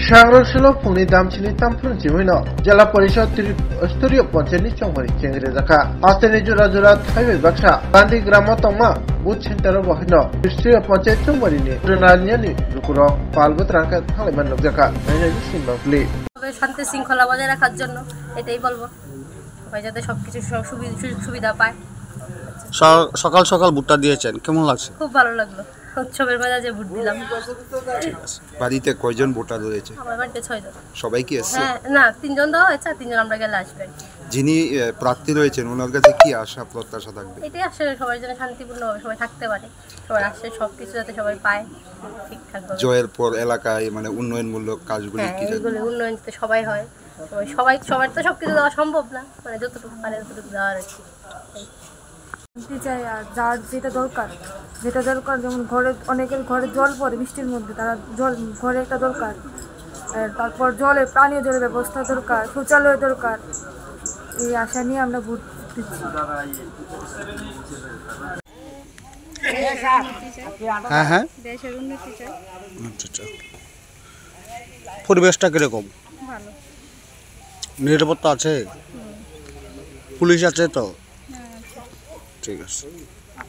सांग्रसुलो फुंनि दामसिनि तामफ्रुन जिमैनो जिल्ला परिषद स्तरीय पंचायतनि चौमनि केंद्रे जाखा आस्तेनि जुरा जुरा थाइबै बाक्सा गांधी ग्राम तंमा बुथ सेंटर बहिनो स्तरीय पंचायत चौमनि रुनालियानि रुकुरो पालबुत्रांका थालायमान जाखा नायनायनि सिनबांफ्लि শান্তি শৃঙ্খলা বজায় রাখার জন্য এটাই বলবো সবাই যাতে সবকিছু সুবিধা পায়। সকাল সকাল ভোটটা দিয়েছেন, কেমন লাগছে? খুব ভালো লাগলো, উৎসবের মেজাজে ভোট দিলাম। বাড়িতে কয়জন ভোটার রয়েছে? আমার বাড়িতে 6 জন। সবাই কি এসেছে? হ্যাঁ, না 3 জন দেওয়া হয়েছে, 3 জন আমরা গেলে আসবে। যিনি প্রার্থী রয়েছেন ওনার কাছে কি আশা প্রত্যাশা থাকবে? এটাই আসলে সবাই যেন শান্তিপূর্ণভাবে সবাই থাকতে পারে, সবার আসে সবকিছু যাতে সবাই পায় ঠিকঠাক ভাবে। জয়ের পর এলাকায় মানে উন্নয়নমূলক কাজগুলি কি এইগুলো উন্নয়ন তো সবাই হয়, সবার তো সবকিছু দেওয়া সম্ভব না, মানে যতটুকু পারে ততটুকু দেওয়ার আর কি। চাই আর যার যেটা দরকার যেমন ঘরে অনেকের ঘরে জল পড়ে বৃষ্টির মধ্যে, তারা জল ঘরে একটা দরকার, তারপর পানীয় জলের ব্যবস্থা দরকার, শৌচালয় দরকার। এই আশা নিয়ে আমরা ভোট দিচ্ছি। হ্যাঁ হ্যাঁ, দেশের উন্নতি চাই। আচ্ছা, পরিবেশটা কিরকম? ভালো, নিরাপত্তা আছে, পুলিশ আছে তো? ঠিক আছে।